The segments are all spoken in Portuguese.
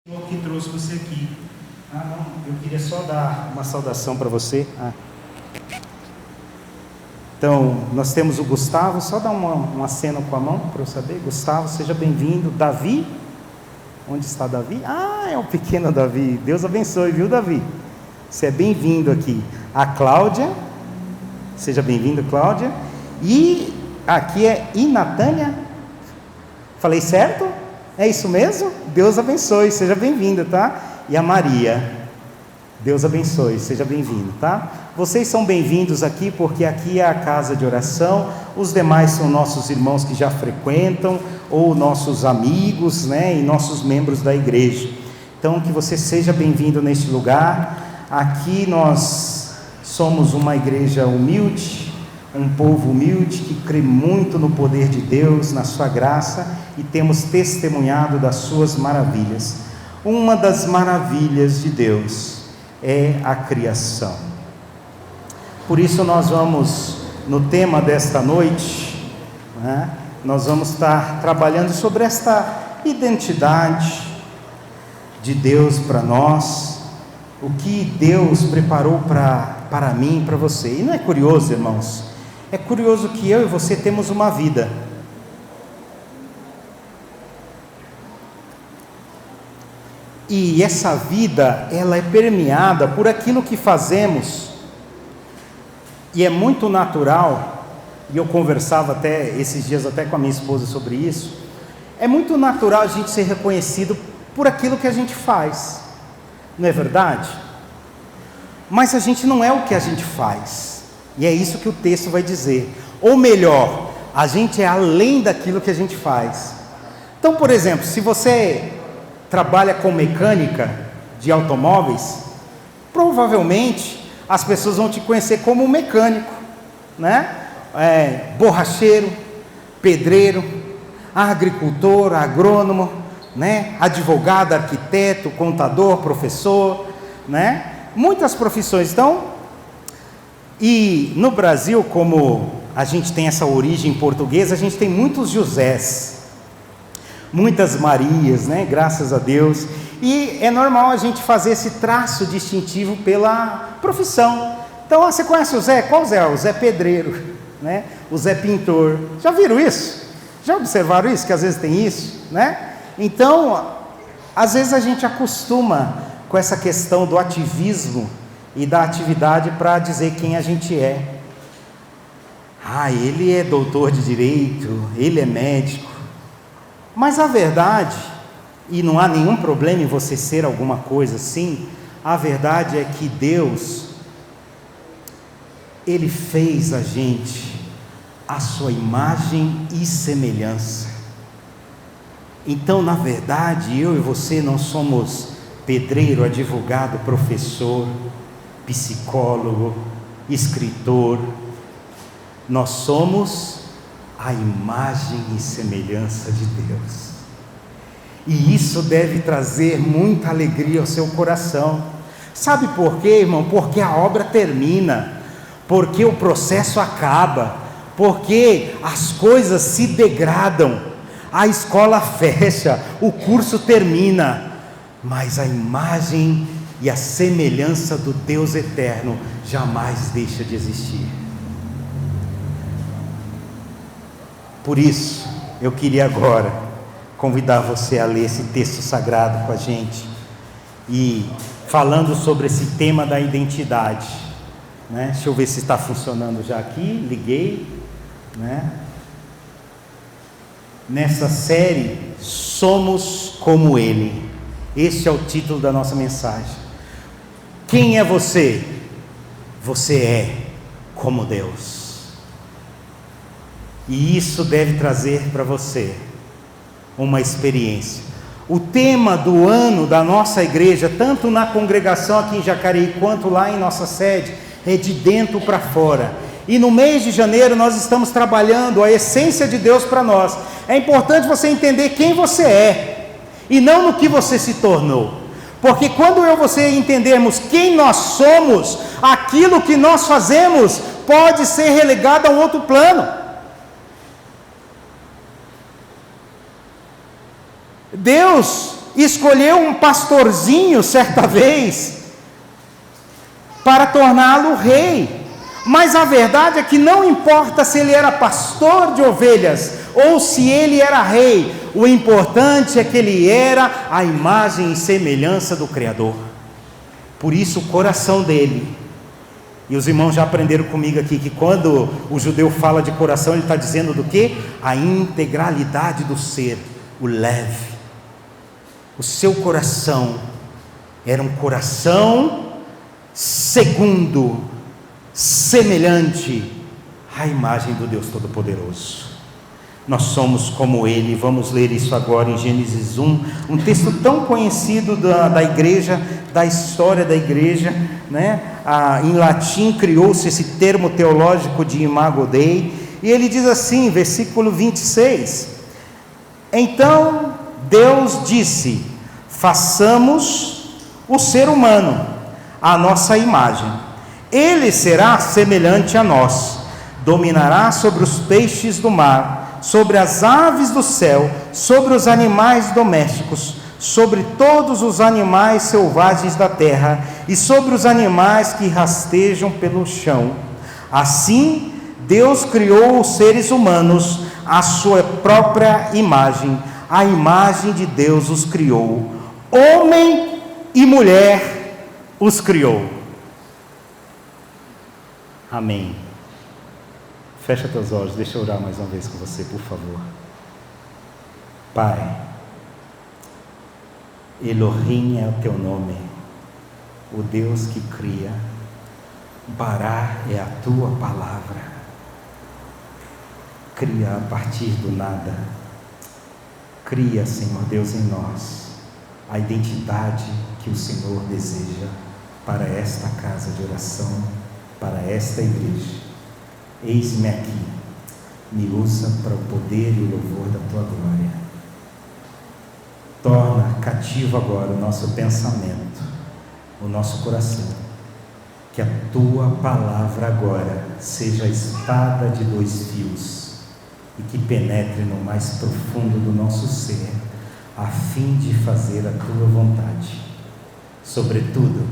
Que trouxe você aqui. Não, eu queria só dar uma saudação para você. Então, nós temos o Gustavo, só dá um aceno com a mão para eu saber. Gustavo, seja bem-vindo. Davi, onde está Davi? É o pequeno Davi. Deus abençoe, viu, Davi? Você é bem-vindo aqui. A Cláudia, seja bem-vindo, Cláudia. E aqui é Natânia. Falei certo? É isso mesmo? Deus abençoe, seja bem-vinda, tá? E a Maria, Deus abençoe, seja bem-vindo, tá? Vocês são bem-vindos aqui, porque aqui é a casa de oração. Os demais são nossos irmãos que já frequentam, ou nossos amigos, né? E nossos membros da igreja. Então, que você seja bem-vindo neste lugar. Aqui nós somos uma igreja humilde, um povo humilde que crê muito no poder de Deus, na sua graça, e temos testemunhado das suas maravilhas. Uma das maravilhas de Deus é a criação. Por isso nós vamos, no tema desta noite, nós vamos estar trabalhando sobre esta identidade de Deus para nós, o que Deus preparou para mim e para você. E não é curioso, irmãos? É curioso que eu e você temos uma vida. E essa vida, ela é permeada por aquilo que fazemos. E é muito natural, e eu conversava até esses dias até com a minha esposa sobre isso. É muito natural a gente ser reconhecido por aquilo que a gente faz. Não é verdade? Mas a gente não é o que a gente faz. E é isso que o texto vai dizer. Ou melhor, a gente é além daquilo que a gente faz. Então, por exemplo, se você trabalha com mecânica de automóveis, provavelmente as pessoas vão te conhecer como um mecânico, né? Borracheiro, pedreiro, agricultor, agrônomo, né? Advogado, arquiteto, contador, professor, né? Muitas profissões. Então, e no Brasil, como a gente tem essa origem portuguesa, a gente tem muitos Josés, muitas Marias, né? Graças a Deus. E é normal a gente fazer esse traço distintivo pela profissão. Então, você conhece o Zé? Qual Zé? O Zé Pedreiro, né? O Zé Pintor. Já viram isso? Já observaram isso? Que às vezes tem isso, né? Então, às vezes a gente acostuma com essa questão do ativismo e da atividade para dizer quem a gente é. Ele é doutor de direito, ele é médico. Mas a verdade, e não há nenhum problema em você ser alguma coisa assim, a verdade é que Deus, Ele fez a gente à sua imagem e semelhança. Então, na verdade, eu e você não somos pedreiro, advogado, professor, psicólogo, escritor. Nós somos a imagem e semelhança de Deus. E isso deve trazer muita alegria ao seu coração. Sabe por quê, irmão? Porque a obra termina, porque o processo acaba, porque as coisas se degradam, a escola fecha, o curso termina, mas a imagem e a semelhança do Deus eterno jamais deixa de existir. Por isso, eu queria agora convidar você a ler esse texto sagrado com a gente, e falando sobre esse tema da identidade, né? Deixa eu ver se está funcionando já aqui, liguei, né? Nessa série, Somos como Ele, este é o título da nossa mensagem. Quem é você? Você é como Deus. E isso deve trazer para você uma experiência. O tema do ano da nossa igreja, tanto na congregação aqui em Jacareí, quanto lá em nossa sede, é de dentro para fora. E no mês de janeiro nós estamos trabalhando a essência de Deus para nós. É importante você entender quem você é, e não no que você se tornou. Porque quando eu e você entendermos quem nós somos, aquilo que nós fazemos pode ser relegado a um outro plano. Deus escolheu um pastorzinho certa vez para torná-lo rei. Mas a verdade é que não importa se ele era pastor de ovelhas ou se ele era rei, o importante é que ele era a imagem e semelhança do Criador. Por isso o coração dele, e os irmãos já aprenderam comigo aqui, que quando o judeu fala de coração, ele está dizendo do quê? A integralidade do ser, o leve. O seu coração era um coração segundo, semelhante à imagem do Deus Todo-Poderoso. Nós somos como Ele. Vamos ler isso agora em Gênesis 1, um texto tão conhecido da igreja, da história da igreja, né? Em latim criou-se esse termo teológico de imago Dei, e ele diz assim, versículo 26, então Deus disse, façamos o ser humano à nossa imagem, ele será semelhante a nós, dominará sobre os peixes do mar, sobre as aves do céu, sobre os animais domésticos, sobre todos os animais selvagens da terra, e sobre os animais que rastejam pelo chão. Assim, Deus criou os seres humanos à sua própria imagem, a imagem de Deus os criou, homem e mulher os criou. Amém. Fecha teus olhos, deixa eu orar mais uma vez com você, por favor. Pai, Elohim é o teu nome, o Deus que cria, Bará é a tua palavra, cria a partir do nada, cria, Senhor Deus, em nós, a identidade que o Senhor deseja para esta casa de oração, para esta igreja. Eis-me aqui, me usa para o poder e o louvor da tua glória. Torna cativo agora o nosso pensamento, o nosso coração, que a tua palavra agora seja a espada de 2 fios e que penetre no mais profundo do nosso ser, a fim de fazer a tua vontade. Sobretudo,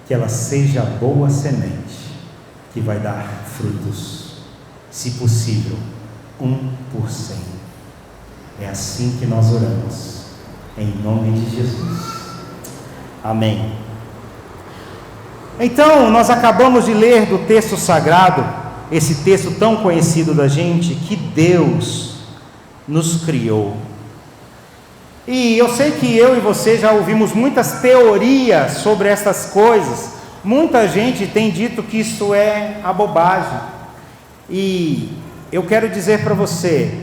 que ela seja a boa semente que vai dar frutos, se possível, 1 por 100. É assim que nós oramos, em nome de Jesus. Amém. Então, nós acabamos de ler do texto sagrado, esse texto tão conhecido da gente, que Deus nos criou. E eu sei que eu e você já ouvimos muitas teorias sobre essas coisas. Muita gente tem dito que isso é a bobagem. E eu quero dizer para você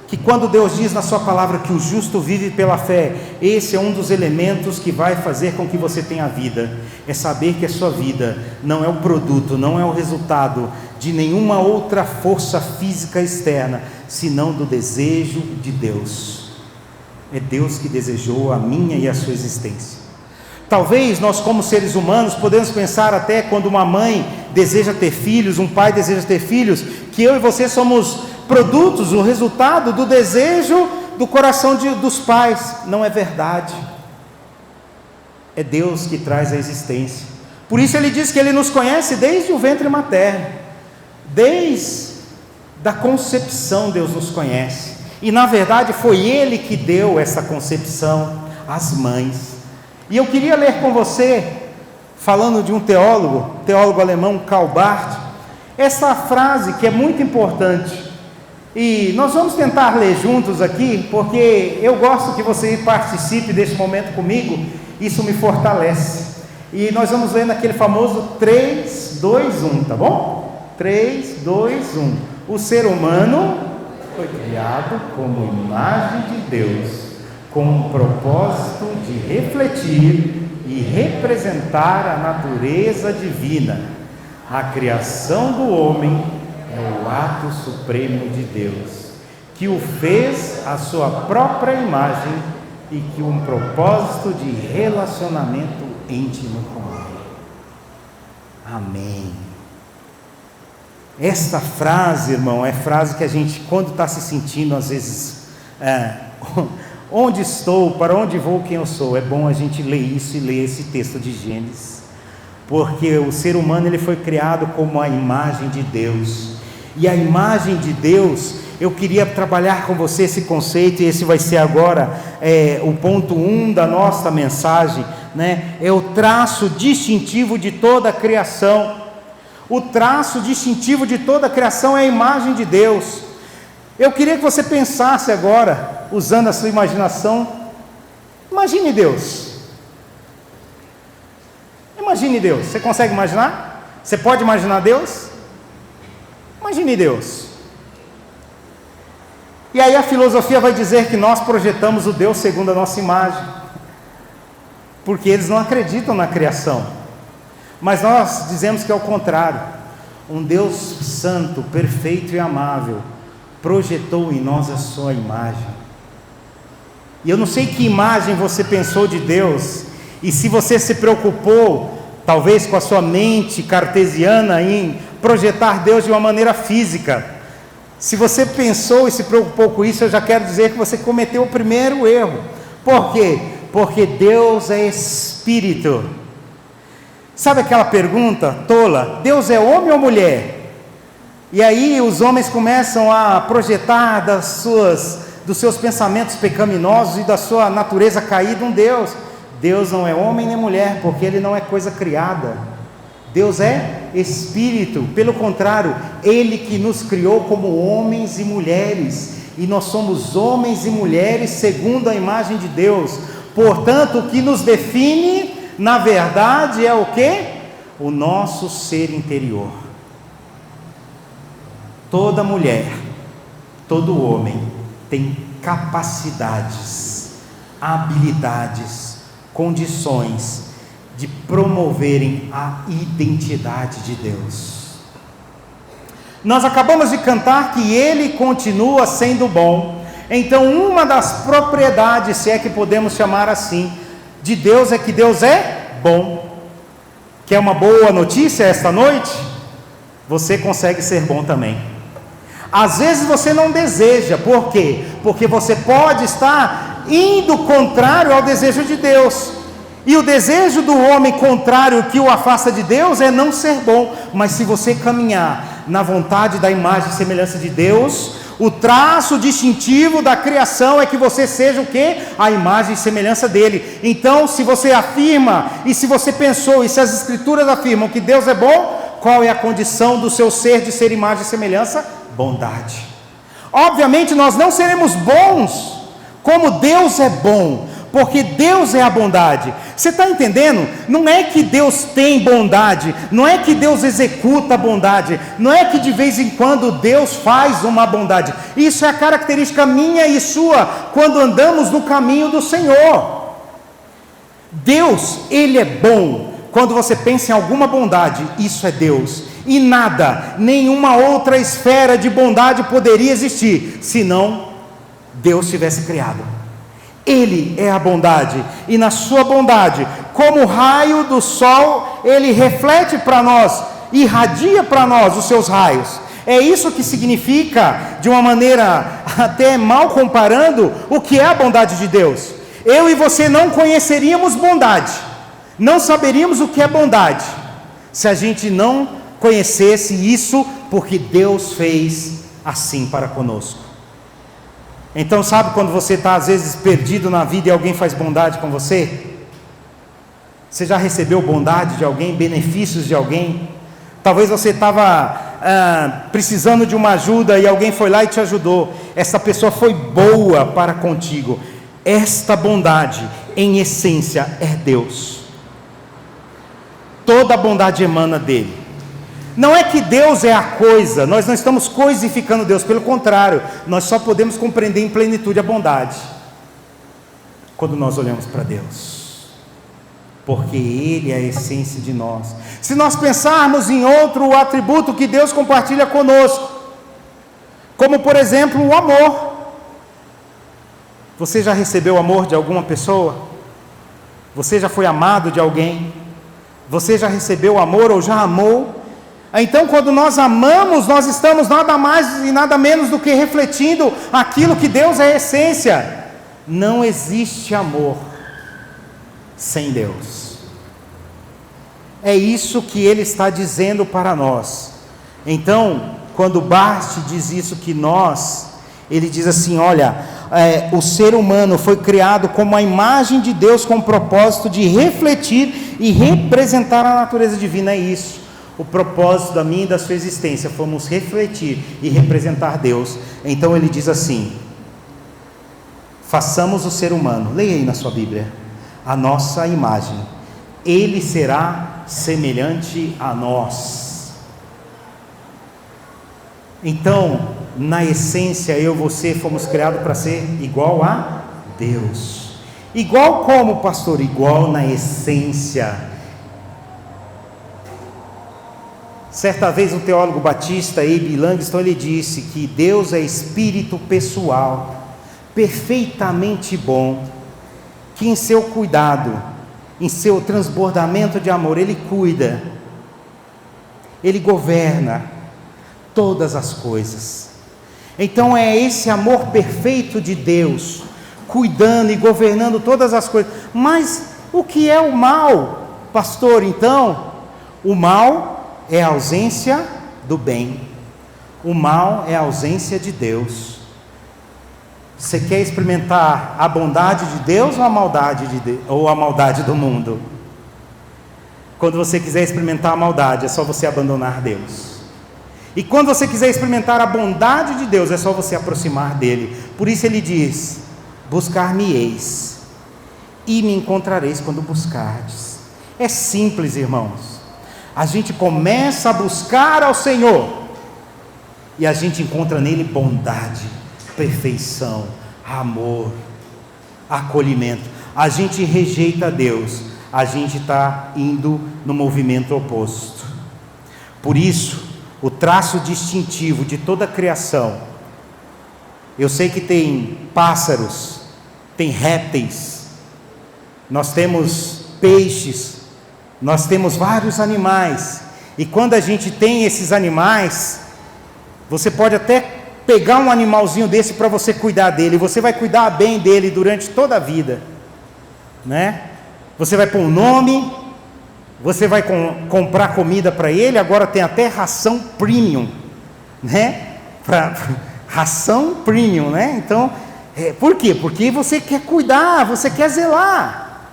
que quando Deus diz na sua palavra que o justo vive pela fé, esse é um dos elementos que vai fazer com que você tenha vida. É saber que a sua vida não é o produto, não é o resultado de nenhuma outra força física externa, senão do desejo de Deus. É Deus que desejou a minha e a sua existência. Talvez nós, como seres humanos, podemos pensar até quando uma mãe deseja ter filhos, um pai deseja ter filhos, que eu e você somos produtos, o resultado do desejo do coração dos pais. Não é verdade. É Deus que traz a existência. Por isso ele diz que ele nos conhece desde o ventre materno, desde a concepção Deus nos conhece. E na verdade foi Ele que deu essa concepção às mães. E eu queria ler com você, falando de um teólogo alemão, Karl Barth, essa frase que é muito importante. E nós vamos tentar ler juntos aqui, porque eu gosto que você participe desse momento comigo, isso me fortalece. E nós vamos ler naquele famoso 3, 2, 1, tá bom? 3, 2, 1. O ser humano foi criado como imagem de Deus, com o propósito de refletir e representar a natureza divina. A criação do homem é o ato supremo de Deus, que o fez à sua própria imagem e que um propósito de relacionamento íntimo com Ele. Amém. Esta frase, irmão, é frase que a gente, quando está se sentindo, às vezes, Onde estou? Para onde vou? Quem eu sou? É bom a gente ler isso e ler esse texto de Gênesis, porque o ser humano ele foi criado como a imagem de Deus, e a imagem de Deus, eu queria trabalhar com você esse conceito, e esse vai ser agora o ponto 1 da nossa mensagem, né? É o traço distintivo de toda a criação. O traço distintivo de toda a criação é a imagem de Deus. Eu queria que você pensasse agora, usando a sua imaginação. Imagine Deus. Imagine Deus. Você consegue imaginar? Você pode imaginar Deus? Imagine Deus. E aí a filosofia vai dizer que nós projetamos o Deus segundo a nossa imagem, porque eles não acreditam na criação. Mas nós dizemos que é o contrário. Um Deus santo, perfeito e amável projetou em nós a sua imagem. E eu não sei que imagem você pensou de Deus, e se você se preocupou, talvez com a sua mente cartesiana, em projetar Deus de uma maneira física. Se você pensou e se preocupou com isso, eu já quero dizer que você cometeu o primeiro erro. Por quê? Porque Deus é Espírito. Sabe aquela pergunta tola? Deus é homem ou mulher? E aí os homens começam a projetar dos seus pensamentos pecaminosos e da sua natureza caída um Deus. Deus não é homem nem mulher, porque Ele não é coisa criada. Deus é Espírito. Pelo contrário, Ele que nos criou como homens e mulheres, e nós somos homens e mulheres segundo a imagem de Deus. Portanto, o que nos define, na verdade, é o quê? O nosso ser interior. Toda mulher, todo homem tem capacidades, habilidades, condições de promoverem a identidade de Deus. Nós acabamos de cantar que Ele continua sendo bom. Então, uma das propriedades, se é que podemos chamar assim, de Deus é que Deus é bom. Quer uma boa notícia esta noite? Você consegue ser bom também. Às vezes você não deseja, por quê? Porque você pode estar indo contrário ao desejo de Deus, e o desejo do homem contrário que o afasta de Deus é não ser bom. Mas se você caminhar na vontade da imagem e semelhança de Deus, o traço distintivo da criação é que você seja o quê? A imagem e semelhança dele. Então, se você afirma, e se você pensou, e se as escrituras afirmam que Deus é bom, qual é a condição do seu ser de ser imagem e semelhança? Bondade. Obviamente nós não seremos bons como Deus é bom, porque Deus é a bondade. Você está entendendo? Não é que Deus tem bondade, não é que Deus executa a bondade, não é que de vez em quando Deus faz uma bondade. Isso é a característica minha e sua quando andamos no caminho do Senhor. Deus, Ele é bom. Quando você pensa em alguma bondade, isso é Deus. E nada, nenhuma outra esfera de bondade poderia existir, se não Deus tivesse criado. Ele é a bondade, e na sua bondade, como o raio do sol, Ele reflete para nós, irradia para nós os seus raios. É isso que significa, de uma maneira até mal comparando, o que é a bondade de Deus. Eu e você não conheceríamos bondade, não saberíamos o que é bondade, se a gente não conhecesse isso, porque Deus fez assim para conosco. Então, sabe quando você está às vezes perdido na vida e alguém faz bondade com você? Você já recebeu bondade de alguém, benefícios de alguém? Talvez você estava precisando de uma ajuda e alguém foi lá e te ajudou. Essa pessoa foi boa para contigo. Esta bondade, em essência, é Deus. Toda a bondade emana dele. Não é que Deus é a coisa, nós não estamos coisificando Deus, pelo contrário, nós só podemos compreender em plenitude a bondade quando nós olhamos para Deus, porque Ele é a essência de nós. Se nós pensarmos em outro atributo que Deus compartilha conosco, como por exemplo o amor. Você já recebeu o amor de alguma pessoa? Você já foi amado de alguém? Você já recebeu o amor ou já amou? Então, quando nós amamos, nós estamos nada mais e nada menos do que refletindo aquilo que Deus é a essência. Não existe amor sem Deus. É isso que ele está dizendo para nós. Então, quando Barth diz isso que ele diz assim, olha, o ser humano foi criado como a imagem de Deus com o propósito de refletir e representar a natureza divina. É isso, o propósito da minha e da sua existência, fomos refletir e representar Deus. Então ele diz assim, façamos o ser humano, leia aí na sua Bíblia, a nossa imagem, ele será semelhante a nós. Então, na essência, eu e você fomos criados para ser igual a Deus. Igual como, pastor? Igual na essência. Certa vez um teólogo batista, Abe Langston, ele disse que Deus é espírito pessoal, perfeitamente bom, que em seu cuidado, em seu transbordamento de amor, ele cuida, ele governa todas as coisas. Então é esse amor perfeito de Deus, cuidando e governando todas as coisas. Mas o que é o mal, pastor? Então, o mal é a ausência do bem, o mal é a ausência de Deus. Você quer experimentar a bondade de Deus ou a maldade ou a maldade do mundo? Quando você quiser experimentar a maldade, é só você abandonar Deus. E quando você quiser experimentar a bondade de Deus, é só você aproximar dele. Por isso ele diz, buscar-me-eis, e me encontrareis quando buscardes. É simples, irmãos. A gente começa a buscar ao Senhor, e a gente encontra nele bondade, perfeição, amor, acolhimento. A gente rejeita Deus, a gente está indo no movimento oposto. Por isso, o traço distintivo de toda a criação, eu sei que tem pássaros, tem répteis, nós temos peixes, nós temos vários animais, e quando a gente tem esses animais, você pode até pegar um animalzinho desse para você cuidar dele, você vai cuidar bem dele durante toda a vida, né? Você vai pôr um nome, você vai comprar comida para ele, agora tem até ração premium, né? Ração premium, né? Então, por quê? Porque você quer cuidar, você quer zelar.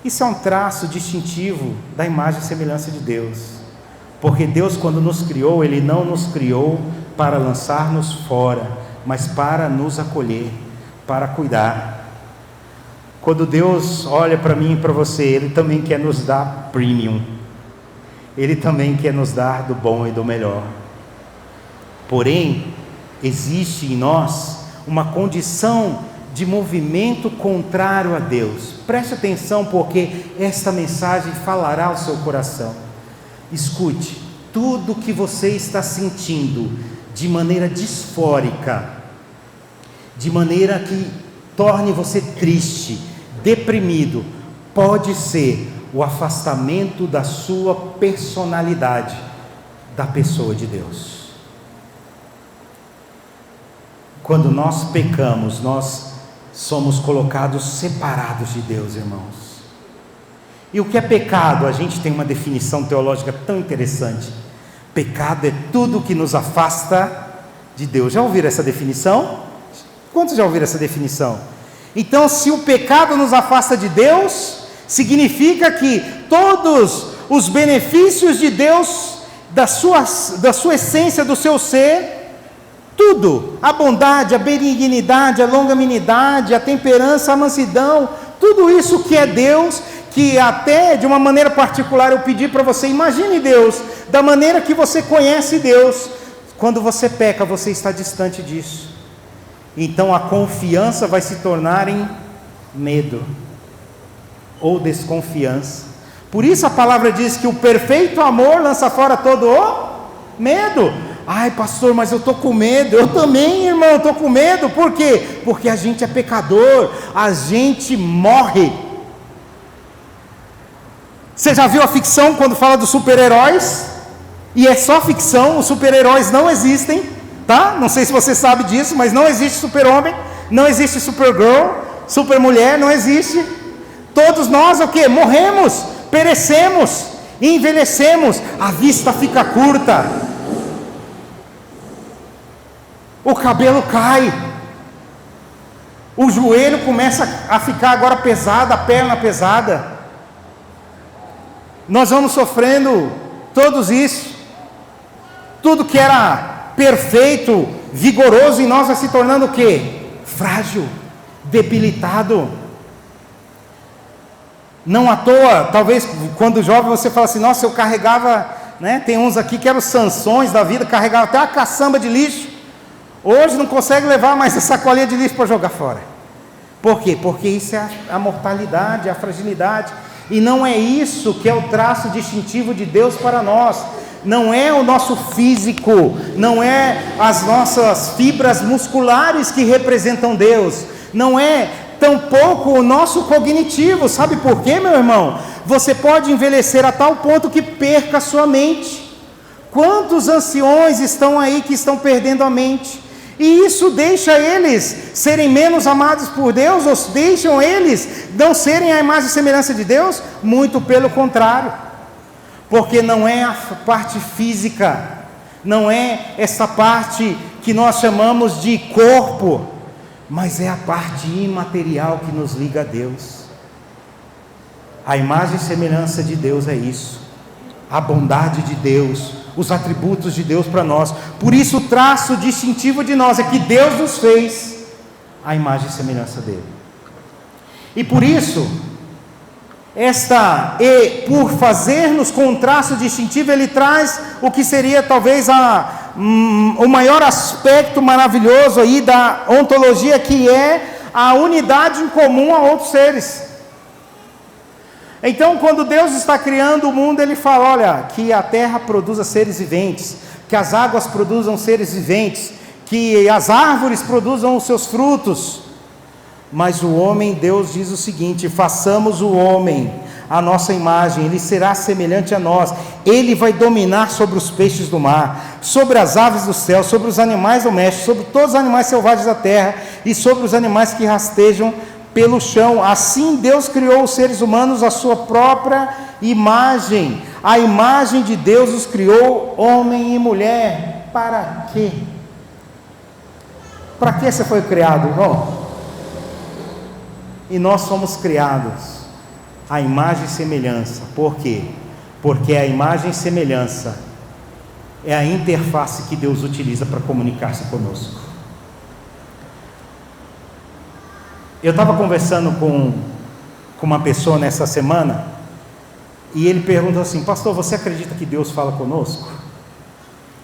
Isso é um traço distintivo da imagem e semelhança de Deus. Porque Deus, quando nos criou, Ele não nos criou para lançar-nos fora, mas para nos acolher, para cuidar. Quando Deus olha para mim e para você, Ele também quer nos dar premium. Ele também quer nos dar do bom e do melhor. Porém, existe em nós uma condição de movimento contrário a Deus. Preste atenção, porque esta mensagem falará ao seu coração. Escute, tudo que você está sentindo de maneira disfórica, de maneira que torne você triste, deprimido, pode ser o afastamento da sua personalidade da pessoa de Deus. Quando nós pecamos, nós somos colocados separados de Deus, irmãos. E o que é pecado? A gente tem uma definição teológica tão interessante. Pecado é tudo que nos afasta de Deus. Já ouviram essa definição? Quantos já ouviram essa definição? Então, se o pecado nos afasta de Deus, significa que todos os benefícios de Deus, da sua essência, do seu ser, tudo, a bondade, a benignidade, a longanimidade, a temperança, a mansidão, tudo isso que é Deus, que até de uma maneira particular eu pedi para você, imagine Deus, da maneira que você conhece Deus, quando você peca, você está distante disso. Então a confiança vai se tornar em medo ou desconfiança. Por isso a palavra diz que o perfeito amor lança fora todo o medo. Ai, pastor, mas eu estou com medo. Eu também, irmão, estou com medo. Por quê? Porque a gente é pecador, a gente morre. Você já viu a ficção quando fala dos super-heróis? E é só ficção, os super-heróis não existem, tá? Não sei se você sabe disso, mas não existe super-homem, Não existe Supergirl, Supermulher, não existe. Todos nós o quê? Morremos, perecemos, envelhecemos, a vista fica curta, o cabelo cai, o joelho começa a ficar agora pesado, a perna pesada. Nós vamos sofrendo todos isso. Tudo que era perfeito, vigoroso em nós vai se tornando o quê? Frágil, debilitado. Não à toa, talvez quando jovem você fala assim, nossa, eu carregava, né? Tem uns aqui que eram os Sansões da vida, carregava até uma caçamba de lixo. Hoje não consegue levar mais essa sacolinha de lixo para jogar fora. Por quê? Porque isso é a mortalidade, a fragilidade. E não é isso que é o traço distintivo de Deus para nós. Não é o nosso físico, não é as nossas fibras musculares que representam Deus. Não é tampouco o nosso cognitivo. Sabe por quê, meu irmão? Você pode envelhecer a tal ponto que perca a sua mente. Quantos anciões estão aí que estão perdendo a mente? E isso deixa eles serem menos amados por Deus, ou deixam eles não serem a imagem e semelhança de Deus? Muito pelo contrário, porque não é a parte física, não é essa parte que nós chamamos de corpo, mas é a parte imaterial que nos liga a Deus. A imagem e semelhança de Deus é isso, a bondade de Deus, os atributos de Deus para nós. Por isso o traço distintivo de nós é que Deus nos fez a imagem e semelhança dele. E por isso, por fazer-nos com um traço distintivo, ele traz o que seria talvez o maior aspecto maravilhoso aí da ontologia, que é a unidade em comum a outros seres. Então, quando Deus está criando o mundo, Ele fala, olha, que a terra produza seres viventes, que as águas produzam seres viventes, que as árvores produzam os seus frutos. Mas o homem, Deus diz o seguinte, façamos o homem a nossa imagem, ele será semelhante a nós, ele vai dominar sobre os peixes do mar, sobre as aves do céu, sobre os animais domésticos, sobre todos os animais selvagens da terra, e sobre os animais que rastejam pelo chão. Assim Deus criou os seres humanos à sua própria imagem. A imagem de Deus os criou, homem e mulher. Para quê? Para que você foi criado, irmão? E nós somos criados à imagem e semelhança. Por quê? Porque a imagem e semelhança é a interface que Deus utiliza para comunicar-se conosco. Eu estava conversando com uma pessoa nessa semana, e ele perguntou assim, pastor, você acredita que Deus fala conosco?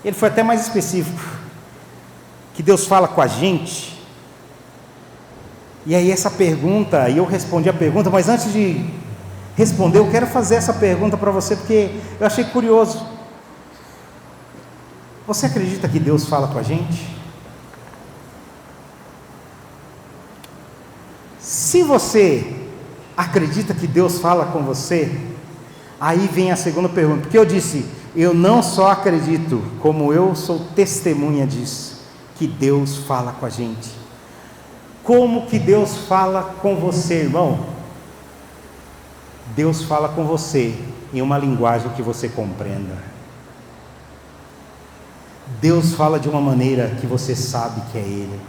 Ele foi até mais específico, que Deus fala com a gente. E aí essa pergunta, e eu respondi a pergunta, mas antes de responder, eu quero fazer essa pergunta para você, porque eu achei curioso. Você acredita que Deus fala com a gente? Se você acredita que Deus fala com você, aí vem a segunda pergunta, porque eu disse, eu não só acredito, como eu sou testemunha disso, que Deus fala com a gente. Como que Deus fala com você, irmão? Deus fala com você em uma linguagem que você compreenda. Deus fala de uma maneira que você sabe que é Ele.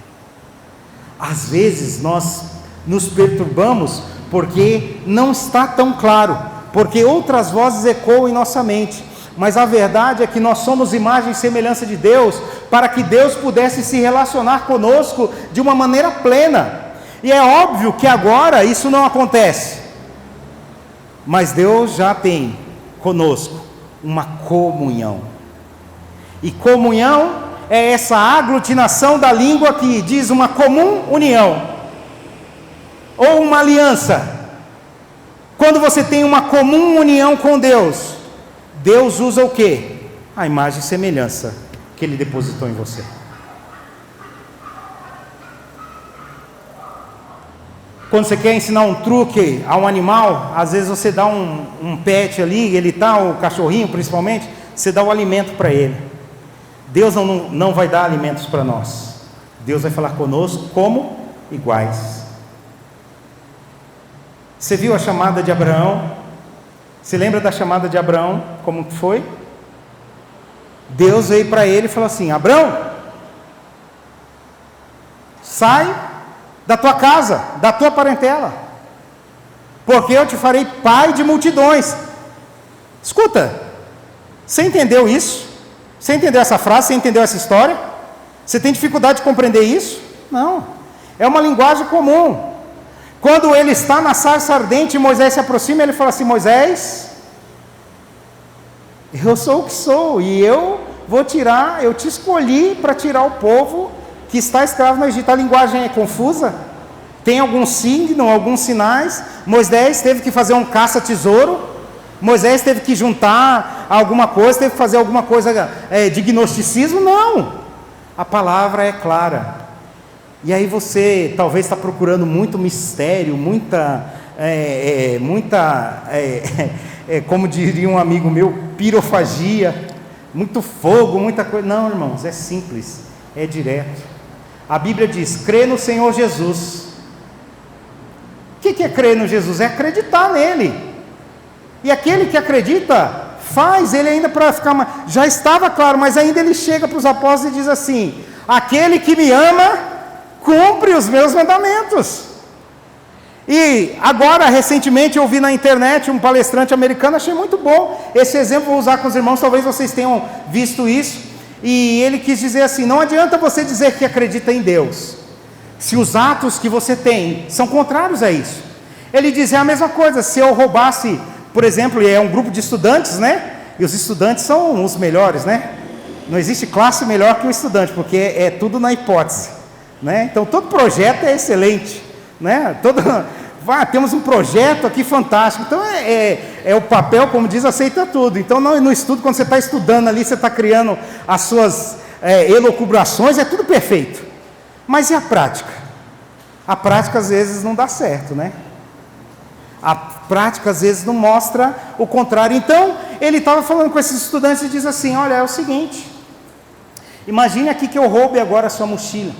Às vezes nós nos perturbamos porque não está tão claro, porque outras vozes ecoam em nossa mente, mas a verdade é que nós somos imagem e semelhança de Deus, para que Deus pudesse se relacionar conosco de uma maneira plena. E é óbvio que agora isso não acontece, mas Deus já tem conosco uma comunhão, e comunhão é essa aglutinação da língua que diz uma comum união, ou uma aliança. Quando você tem uma comum união com Deus, Deus usa o quê? A imagem e semelhança que Ele depositou em você. Quando você quer ensinar um truque a um animal, às vezes você dá um pet ali, ele está, o cachorrinho principalmente, você dá o alimento para ele. Deus não vai dar alimentos para nós. Deus vai falar conosco como iguais. Você viu a chamada de Abraão? Você lembra da chamada de Abraão? Como foi? Deus veio para ele e falou assim: Abraão, sai da tua casa, da tua parentela, porque eu te farei pai de multidões. Escuta, você entendeu isso? Você entendeu essa frase? Você entendeu essa história? Você tem dificuldade de compreender isso? Não, é uma linguagem comum. Quando ele está na sarça ardente e Moisés se aproxima, ele fala assim: Moisés, eu sou o que sou, e eu te escolhi para tirar o povo que está escravo no Egito. A linguagem é confusa, tem algum signo, alguns sinais. Moisés teve que fazer um caça-tesouro, Moisés teve que juntar alguma coisa, teve que fazer alguma coisa de gnosticismo. Não, a palavra é clara. E aí você talvez está procurando muito mistério, como diria um amigo meu, pirofagia, muito fogo, muita coisa. Não, irmãos, é simples, é direto. A Bíblia diz: crê no Senhor Jesus. O que é crer no Jesus? É acreditar nele. E aquele que acredita, faz. Ele ainda, para ficar, já estava claro, mas ainda ele chega para os apóstolos e diz assim: aquele que me ama, cumpre os meus mandamentos. E agora, recentemente, eu vi na internet um palestrante americano, achei muito bom esse exemplo, vou usar com os irmãos, talvez vocês tenham visto isso. E ele quis dizer assim: não adianta você dizer que acredita em Deus, se os atos que você tem são contrários a isso. Ele diz: é a mesma coisa, se eu roubasse, por exemplo, e é um grupo de estudantes, né? E os estudantes são os melhores, né? Não existe classe melhor que o estudante, porque é tudo na hipótese, né? Então todo projeto é excelente, né? Temos um projeto aqui fantástico. Então é o papel, como diz, aceita tudo. Então no estudo, quando você está estudando ali, você está criando as suas elucubrações, é tudo perfeito. Mas e a prática? A prática às vezes não dá certo, né? A prática às vezes não mostra o contrário. Então ele estava falando com esses estudantes e diz assim: olha, é o seguinte, imagine aqui que eu roube agora a sua mochila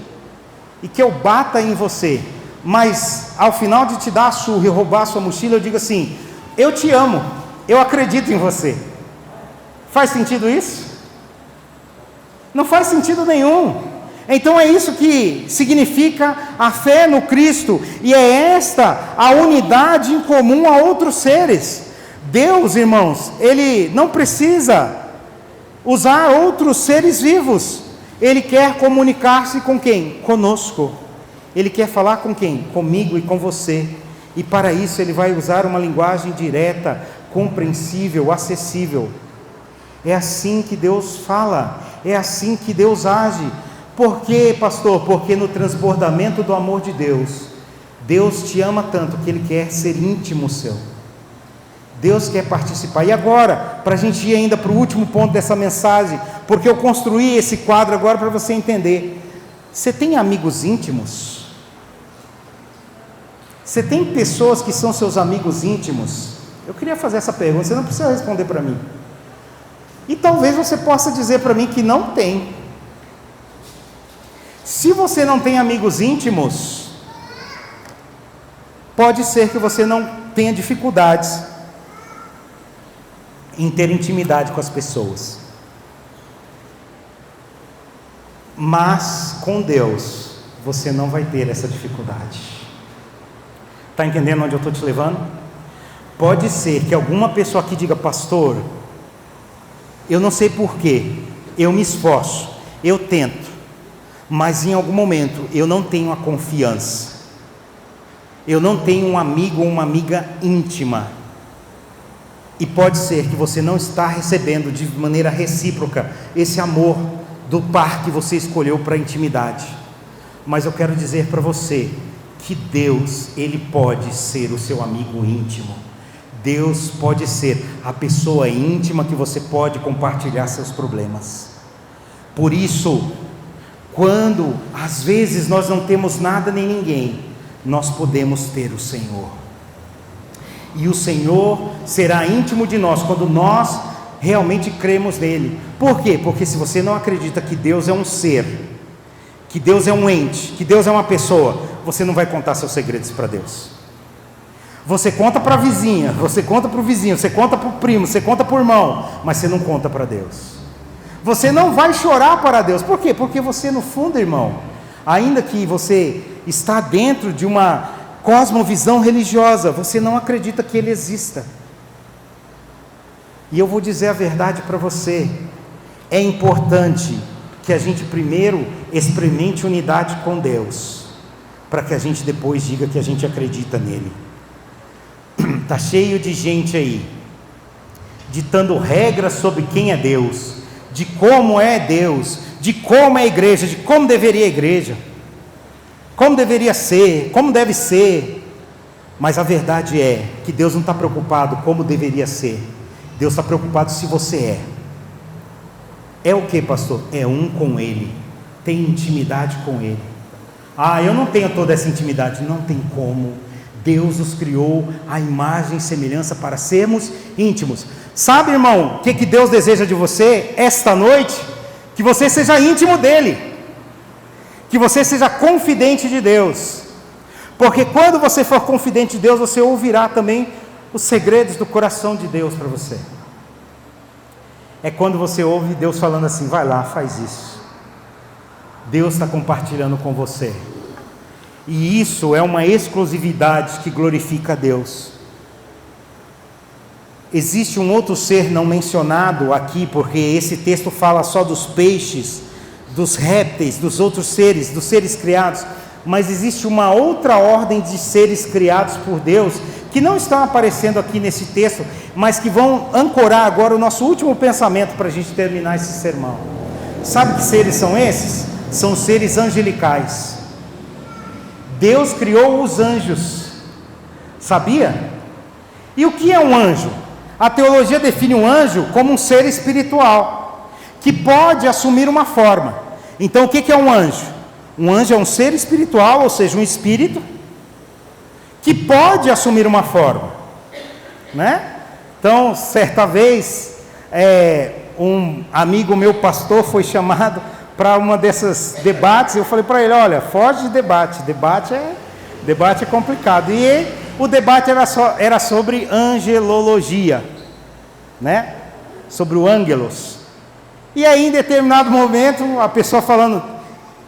e que eu bata em você, mas ao final de te dar a surra e roubar a sua mochila, eu digo assim: eu te amo, eu acredito em você. Faz sentido isso? Não faz sentido nenhum. Então é isso que significa a fé no Cristo, e é esta a unidade em comum a outros seres. Deus, irmãos, Ele não precisa usar outros seres vivos. Ele quer comunicar-se com quem? Conosco. Ele quer falar com quem? Comigo e com você. E para isso Ele vai usar uma linguagem direta, compreensível, acessível. É assim que Deus fala, é assim que Deus age. Por quê, pastor? Porque no transbordamento do amor de Deus, Deus te ama tanto que Ele quer ser íntimo seu. Deus quer participar. E agora, para a gente ir ainda para o último ponto dessa mensagem, porque eu construí esse quadro agora para você entender. Você tem amigos íntimos? Você tem pessoas que são seus amigos íntimos? Eu queria fazer essa pergunta, você não precisa responder para mim. E talvez você possa dizer para mim que não tem. Se você não tem amigos íntimos, pode ser que você não tenha dificuldades em ter intimidade com as pessoas. Mas com Deus, você não vai ter essa dificuldade. Está entendendo onde eu estou te levando? Pode ser que alguma pessoa aqui diga: pastor, eu não sei porquê, eu me esforço, eu tento, mas em algum momento eu não tenho a confiança, eu não tenho um amigo ou uma amiga íntima, e pode ser que você não está recebendo de maneira recíproca esse amor do par que você escolheu para a intimidade. Mas eu quero dizer para você que Deus, Ele pode ser o seu amigo íntimo. Deus pode ser a pessoa íntima que você pode compartilhar seus problemas. Por isso, quando às vezes nós não temos nada nem ninguém, nós podemos ter o Senhor. E o Senhor será íntimo de nós quando nós realmente cremos nele. Por quê? Porque se você não acredita que Deus é um ser, que Deus é um ente, que Deus é uma pessoa, você não vai contar seus segredos para Deus. Você conta para a vizinha, você conta para o vizinho, você conta para o primo, você conta para o irmão, mas você não conta para Deus. Você não vai chorar para Deus. Por quê? Porque você, no fundo, irmão, ainda que você está dentro de uma cosmovisão religiosa, você não acredita que Ele exista. E eu vou dizer a verdade para você: é importante que a gente primeiro experimente unidade com Deus, para que a gente depois diga que a gente acredita nele. Está cheio de gente aí, ditando regras sobre quem é Deus, de como é Deus, de como é a igreja, de como deveria a igreja, como deveria ser, como deve ser. Mas a verdade é que Deus não está preocupado como deveria ser, Deus está preocupado se você é. É o que, pastor? É um com Ele, tem intimidade com Ele. Eu não tenho toda essa intimidade. Não tem como. Deus nos criou à imagem e semelhança para sermos íntimos. Sabe, irmão, o que Deus deseja de você esta noite? Que você seja íntimo dEle, que você seja confidente de Deus, porque quando você for confidente de Deus, você ouvirá também os segredos do coração de Deus para você. É quando você ouve Deus falando assim: vai lá, faz isso. Deus está compartilhando com você. E isso é uma exclusividade que glorifica a Deus. Existe um outro ser não mencionado aqui, porque esse texto fala só dos peixes, dos répteis, dos outros seres, dos seres criados. Mas existe uma outra ordem de seres criados por Deus, que não estão aparecendo aqui nesse texto, mas que vão ancorar agora o nosso último pensamento para a gente terminar esse sermão. Sabe que seres são esses? São seres angelicais. Deus criou os anjos, sabia? E o que é um anjo? A teologia define um anjo como um ser espiritual, que pode assumir uma forma. Então o que é um anjo? Um anjo é um ser espiritual, ou seja, um espírito, que pode assumir uma forma, né? Então, certa vez, um amigo meu, pastor, foi chamado para uma dessas debates. Eu falei para ele: olha, foge de debate, debate é complicado. E o debate era sobre angelologia, né? Sobre o ângelos. E aí, em determinado momento, a pessoa falando: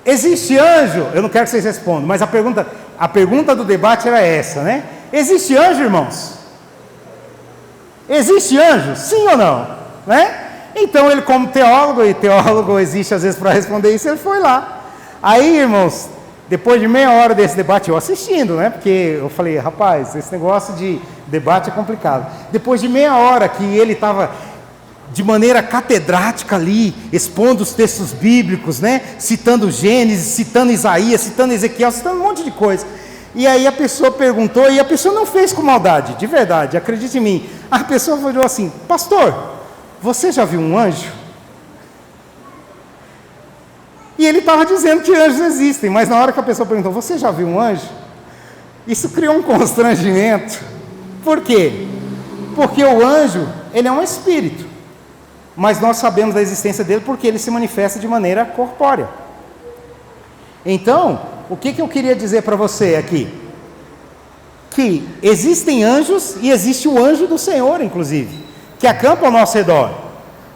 existe anjo? Eu não quero que vocês respondam, mas a pergunta do debate era essa, né? Existe anjo, irmãos? Existe anjo? Sim ou não? Né? Então ele, como teólogo, e teólogo existe às vezes para responder isso, ele foi lá. Aí, irmãos, depois de meia hora desse debate, eu assistindo, né? Porque eu falei: rapaz, esse negócio de debate é complicado. Depois de meia hora que ele estava de maneira catedrática ali, expondo os textos bíblicos, né? Citando Gênesis, citando Isaías, citando Ezequiel, citando um monte de coisa. E aí a pessoa perguntou, e a pessoa não fez com maldade, de verdade, acredite em mim. A pessoa falou assim: pastor, você já viu um anjo? E ele estava dizendo que anjos existem, mas na hora que a pessoa perguntou: você já viu um anjo? Isso criou um constrangimento. Por quê? Porque o anjo, ele é um espírito, mas nós sabemos da existência dele porque ele se manifesta de maneira corpórea. Então, o que eu queria dizer para você aqui? Que existem anjos e existe o anjo do Senhor, inclusive, que acampa ao nosso redor,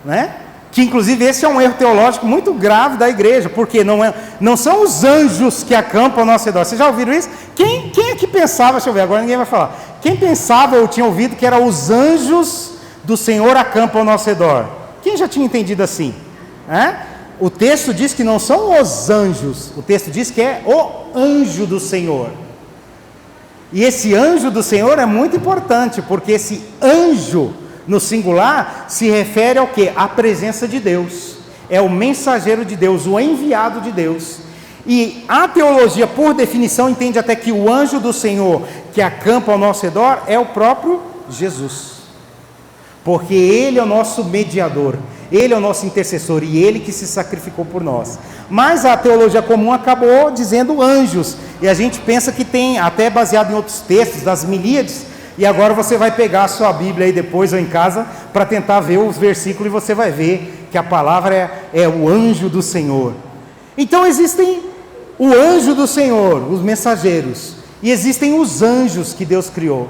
né? Que inclusive esse é um erro teológico muito grave da igreja, porque não são os anjos que acampam ao nosso redor. Vocês já ouviram isso? Quem é que pensava, deixa eu ver, agora ninguém vai falar. Quem pensava ou tinha ouvido que era os anjos do Senhor acampam ao nosso redor? Quem já tinha entendido assim? O texto diz que não são os anjos, o texto diz que é o anjo do Senhor. E esse anjo do Senhor é muito importante, porque esse anjo no singular se refere ao quê? À presença de Deus. É o mensageiro de Deus, o enviado de Deus. E a teologia, por definição, entende até que o anjo do Senhor que acampa ao nosso redor é o próprio Jesus, porque Ele é o nosso mediador, Ele é o nosso intercessor e Ele que se sacrificou por nós. Mas a teologia comum acabou dizendo anjos, e a gente pensa que tem, até baseado em outros textos das Milíades. E agora você vai pegar a sua Bíblia aí depois ou em casa para tentar ver os versículos, e você vai ver que a palavra é o anjo do Senhor. Então existem o anjo do Senhor, os mensageiros, e existem os anjos que Deus criou.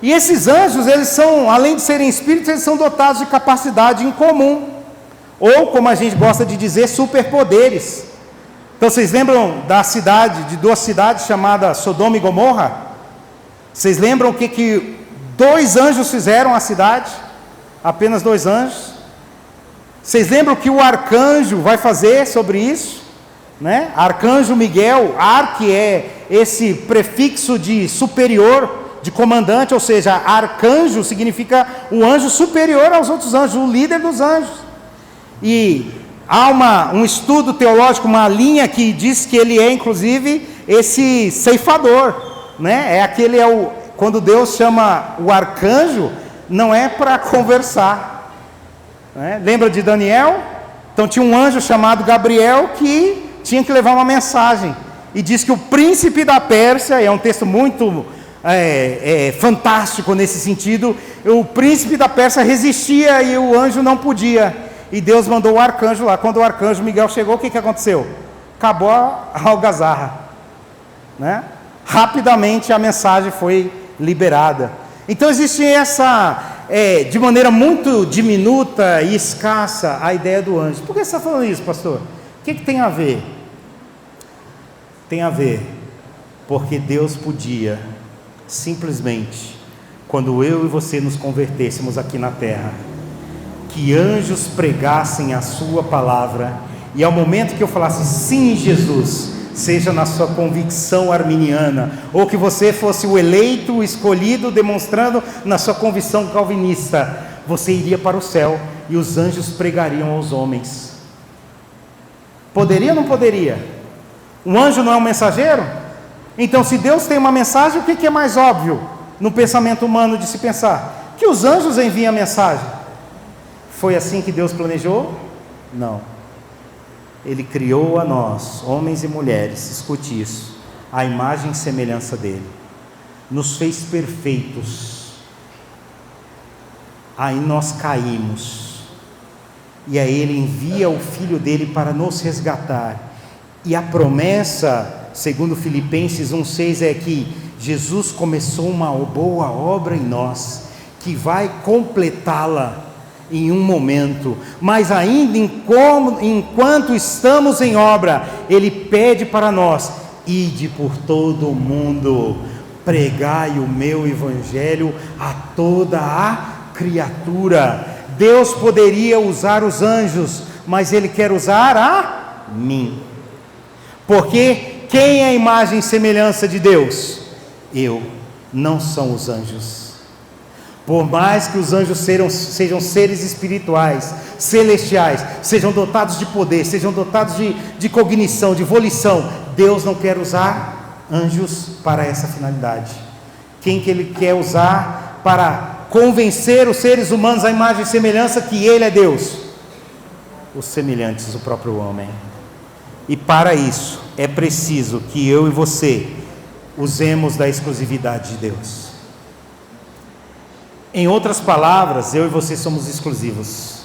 E esses anjos, eles são, além de serem espíritos, eles são dotados de capacidade incomum, ou, como a gente gosta de dizer, superpoderes. Então, vocês lembram de duas cidades chamadas Sodoma e Gomorra? Vocês lembram o que 2 anjos fizeram à cidade? Apenas 2 anjos. Vocês lembram o que o arcanjo vai fazer sobre isso? Né? Arcanjo Miguel, arque é esse prefixo de superior, de comandante, ou seja, arcanjo significa o anjo superior aos outros anjos, o líder dos anjos. E há um estudo teológico, uma linha que diz que ele é inclusive esse ceifador, né? Quando Deus chama o arcanjo, não é para conversar, né? Lembra de Daniel? Então tinha um anjo chamado Gabriel que tinha que levar uma mensagem, e diz que o príncipe da Pérsia, é um texto muito fantástico nesse sentido, o príncipe da Pérsia resistia e o anjo não podia, e Deus mandou o arcanjo lá. Quando o arcanjo Miguel chegou, o que aconteceu? Acabou a algazarra, né? Rapidamente a mensagem foi liberada. Então existe de maneira muito diminuta e escassa, a ideia do anjo. Por que você está falando isso, pastor? O que tem a ver? Tem a ver, porque Deus podia, simplesmente, quando eu e você nos convertêssemos aqui na terra, que anjos pregassem a sua palavra, e ao momento que eu falasse sim, Jesus, seja na sua convicção arminiana, ou que você fosse o eleito, o escolhido, demonstrando na sua convicção calvinista, você iria para o céu e os anjos pregariam aos homens. Poderia ou não poderia? Um anjo não é um mensageiro? Então, se Deus tem uma mensagem, o que é mais óbvio no pensamento humano de se pensar? Que os anjos enviem a mensagem. Foi assim que Deus planejou? Não. Ele criou a nós, homens e mulheres, escute isso, a imagem e semelhança dele. Nos fez perfeitos. Aí nós caímos. E aí ele envia o Filho dele para nos resgatar. E a promessa, segundo Filipenses 1,6, é que Jesus começou uma boa obra em nós, que vai completá-la em um momento, mas ainda enquanto estamos em obra, Ele pede para nós: ide por todo o mundo, pregai o meu evangelho a toda a criatura. Deus poderia usar os anjos, mas Ele quer usar a mim. Porque quem é a imagem e semelhança de Deus? Eu, não são os anjos. Por mais que os anjos sejam seres espirituais, celestiais, sejam dotados de poder, sejam dotados de cognição, de volição, Deus não quer usar anjos para essa finalidade. Quem que Ele quer usar para convencer os seres humanos à imagem e semelhança que Ele é Deus? Os semelhantes do próprio homem. E para isso é preciso que eu e você usemos da exclusividade de Deus. Em outras palavras, eu e você somos exclusivos.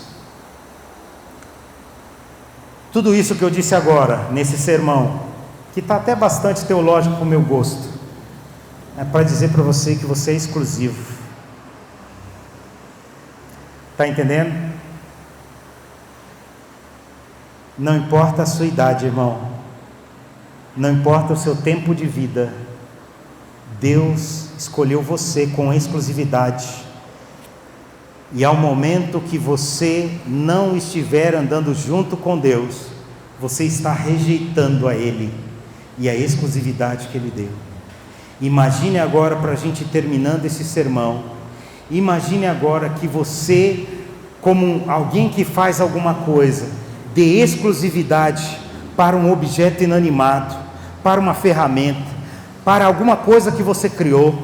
Tudo isso que eu disse agora, nesse sermão, que está até bastante teológico para o meu gosto, é para dizer para você que você é exclusivo. Está entendendo? Não importa a sua idade, irmão, não importa o seu tempo de vida, Deus escolheu você com exclusividade, e ao momento que você não estiver andando junto com Deus, você está rejeitando a Ele e a exclusividade que Ele deu. Imagine agora, para a gente ir terminando esse sermão, imagine agora que você, como alguém que faz alguma coisa, dê exclusividade para um objeto inanimado, para uma ferramenta, para alguma coisa que você criou,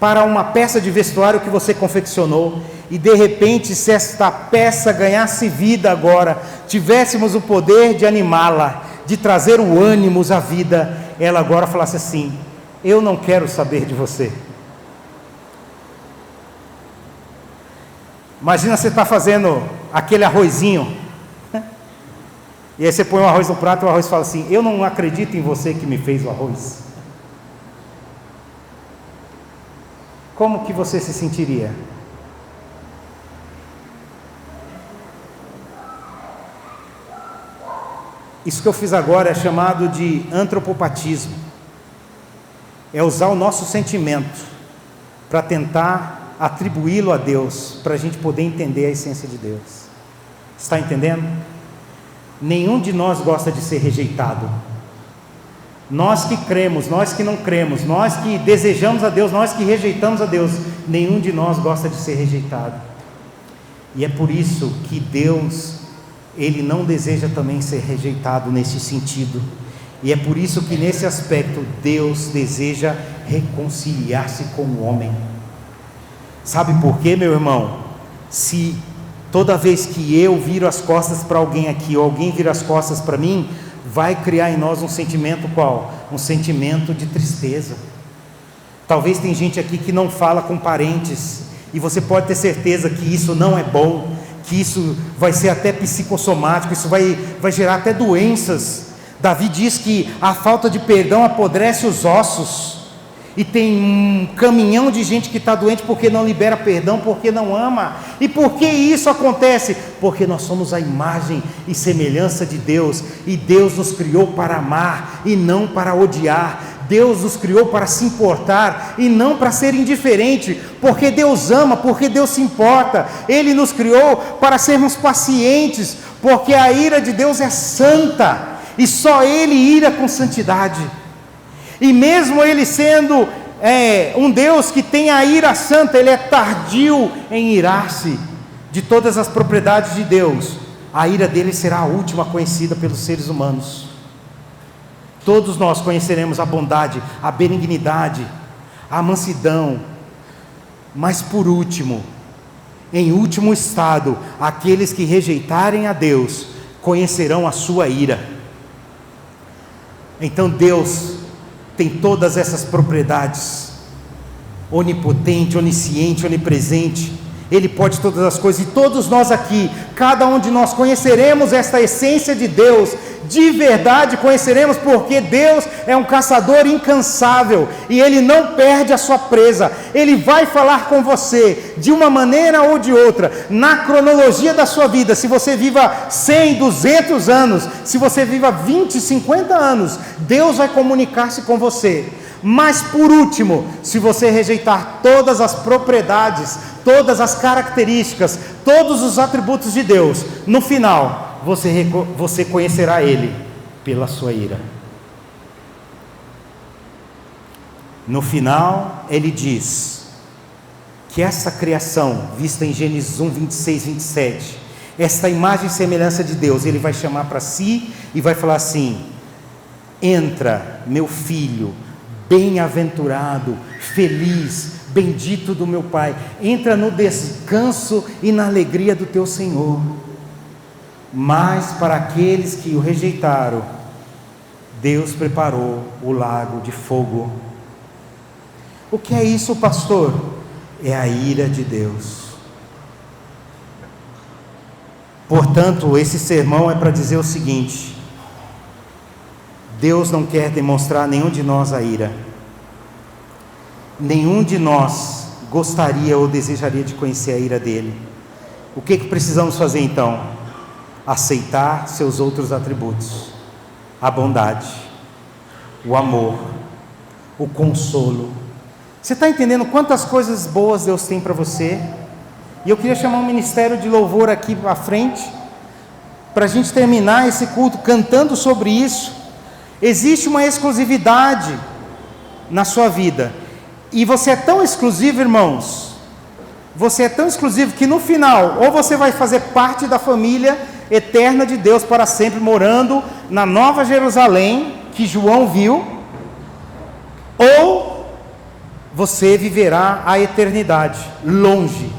para uma peça de vestuário que você confeccionou, e de repente, se esta peça ganhasse vida agora, tivéssemos o poder de animá-la, de trazer o ânimo à vida, ela agora falasse assim: eu não quero saber de você. Imagina você está fazendo aquele arrozinho, E aí você põe o arroz no prato e o arroz fala assim: eu não acredito em você que me fez o arroz. Como que você se sentiria? Isso que eu fiz agora é chamado de antropopatismo. É usar o nosso sentimento para tentar atribuí-lo a Deus, para a gente poder entender a essência de Deus. Está entendendo? Nenhum de nós gosta de ser rejeitado. Nós que cremos, nós que não cremos, nós que desejamos a Deus, nós que rejeitamos a Deus, nenhum de nós gosta de ser rejeitado. E é por isso que Deus, Ele não deseja também ser rejeitado nesse sentido. E é por isso que nesse aspecto Deus deseja reconciliar-se com o homem. Sabe por quê, meu irmão? Se toda vez que eu viro as costas para alguém aqui, ou alguém vira as costas para mim, vai criar em nós um sentimento qual? Um sentimento de tristeza. Talvez tem gente aqui que não fala com parentes, e você pode ter certeza que isso não é bom, que isso vai ser até psicossomático, isso vai gerar até doenças. Davi diz que a falta de perdão apodrece os ossos, e tem um caminhão de gente que está doente porque não libera perdão, porque não ama. E por que isso acontece? Porque nós somos a imagem e semelhança de Deus, e Deus nos criou para amar e não para odiar. Deus nos criou para se importar e não para ser indiferente, porque Deus ama, porque Deus se importa. Ele nos criou para sermos pacientes, porque a ira de Deus é santa, e só Ele ira com santidade. E mesmo Ele sendo um Deus que tem a ira santa, Ele é tardio em irar-se. De todas as propriedades de Deus, a ira dele será a última conhecida pelos seres humanos. Todos nós conheceremos a bondade, a benignidade, a mansidão, mas por último, em último estado, aqueles que rejeitarem a Deus conhecerão a sua ira. Então Deus tem todas essas propriedades: onipotente, onisciente, onipresente. Ele pode todas as coisas, e todos nós aqui, cada um de nós conheceremos esta essência de Deus, de verdade conheceremos, porque Deus é um caçador incansável, e Ele não perde a sua presa. Ele vai falar com você, de uma maneira ou de outra, na cronologia da sua vida. Se você viva 100, 200 anos, se você viva 20, 50 anos, Deus vai comunicar-se com você. Mas por último, se você rejeitar todas as propriedades, todas as características, todos os atributos de Deus, no final, você conhecerá Ele pela sua ira. No final, Ele diz que essa criação, vista em Gênesis 1, 26, 27, esta imagem e semelhança de Deus, Ele vai chamar para si e vai falar assim: entra, meu filho, bem-aventurado, feliz, bendito do meu Pai, entra no descanso e na alegria do teu Senhor. Mas para aqueles que o rejeitaram, Deus preparou o lago de fogo. O que é isso, pastor? É a ira de Deus. Portanto, esse sermão é para dizer o seguinte: Deus não quer demonstrar a nenhum de nós a ira. Nenhum de nós gostaria ou desejaria de conhecer a ira dele. O que precisamos fazer então? Aceitar seus outros atributos: a bondade, o amor, o consolo. Você está entendendo quantas coisas boas Deus tem para você? E eu queria chamar um ministério de louvor aqui à frente, para a gente terminar esse culto cantando sobre isso. Existe uma exclusividade na sua vida, e você é tão exclusivo, irmãos, você é tão exclusivo que no final, ou você vai fazer parte da família eterna de Deus para sempre, morando na Nova Jerusalém, que João viu, ou você viverá a eternidade, longe,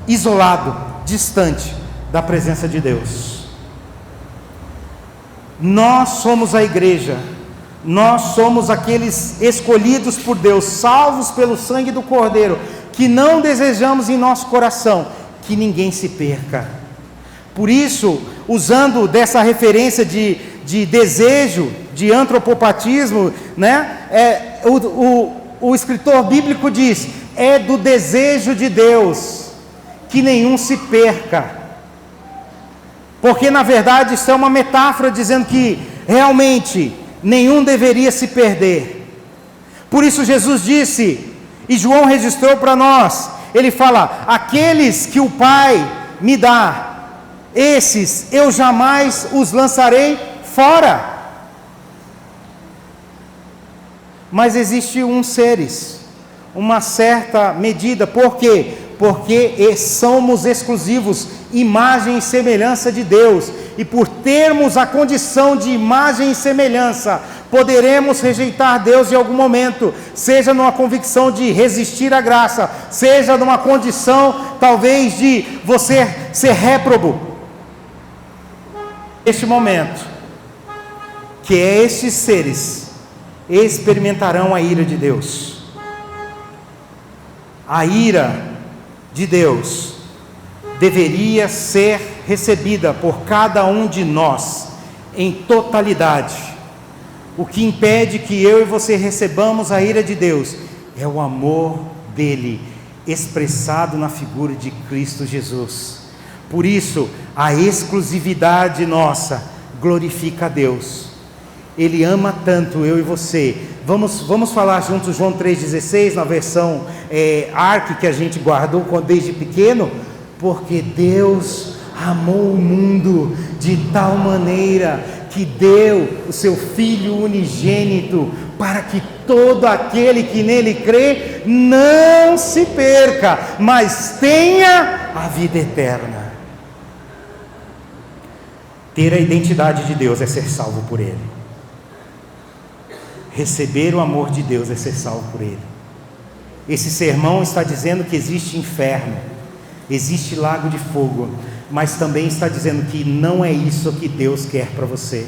isolado, distante da presença de Deus. Nós somos a igreja, nós somos aqueles escolhidos por Deus, salvos pelo sangue do Cordeiro, que não desejamos em nosso coração que ninguém se perca. Por isso, usando dessa referência de desejo, de antropopatismo, né? O escritor bíblico diz: é do desejo de Deus que nenhum se perca. Porque na verdade isso é uma metáfora dizendo que realmente nenhum deveria se perder. Por isso Jesus disse, e João registrou para nós, ele fala: aqueles que o Pai me dá, esses eu jamais os lançarei fora. Mas existe seres, uma certa medida. Por quê? Porque somos exclusivos, imagem e semelhança de Deus, e por termos a condição de imagem e semelhança, poderemos rejeitar Deus em algum momento, seja numa convicção de resistir à graça, seja numa condição talvez de você ser réprobo. Neste momento, que estes seres experimentarão a ira de Deus. A ira de Deus deveria ser recebida por cada um de nós em totalidade. O que impede que eu e você recebamos a ira de Deus é o amor dele expressado na figura de Cristo Jesus. Por isso, a exclusividade nossa glorifica a Deus. Ele ama tanto eu e você. Vamos falar juntos João 3,16 na versão ARC que a gente guardou desde pequeno. Porque Deus amou o mundo de tal maneira que deu o seu Filho unigênito, para que todo aquele que nele crê não se perca, mas tenha a vida eterna. Ter a identidade de Deus é ser salvo por Ele. Receber o amor de Deus é ser salvo por Ele. Esse sermão está dizendo que existe inferno, existe lago de fogo, mas também está dizendo que não é isso que Deus quer para você.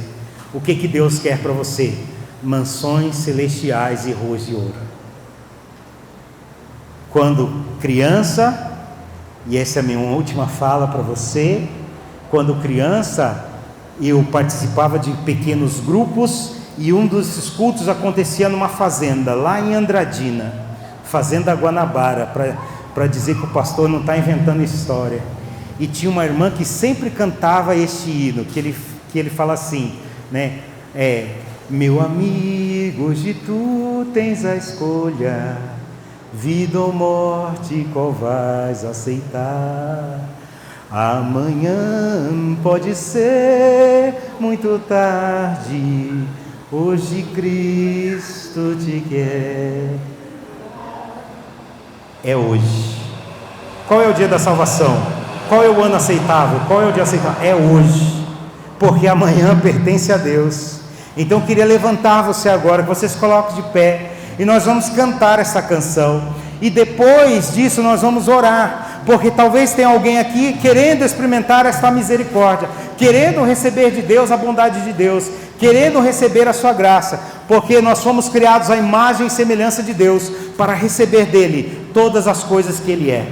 O que Deus quer para você? Mansões celestiais e ruas de ouro. Quando criança, e essa é a minha última fala para você, quando criança eu participava de pequenos grupos, e um desses cultos acontecia numa fazenda, lá em Andradina, Fazenda Guanabara, para dizer que o pastor não está inventando história. E tinha uma irmã que sempre cantava este hino, que ele fala assim, né? Meu amigo, hoje tu tens a escolha, vida ou morte, qual vais aceitar? Amanhã pode ser muito tarde, hoje Cristo te quer. É hoje. Qual é o dia da salvação? Qual é o ano aceitável? Qual é o dia aceitável? É hoje, porque amanhã pertence a Deus. Então eu queria levantar você agora, que você se coloque de pé, e nós vamos cantar essa canção, e depois disso nós vamos orar, porque talvez tenha alguém aqui querendo experimentar esta misericórdia, querendo receber de Deus a bondade de Deus, querendo receber a sua graça, porque nós fomos criados à imagem e semelhança de Deus, para receber dele todas as coisas que ele é.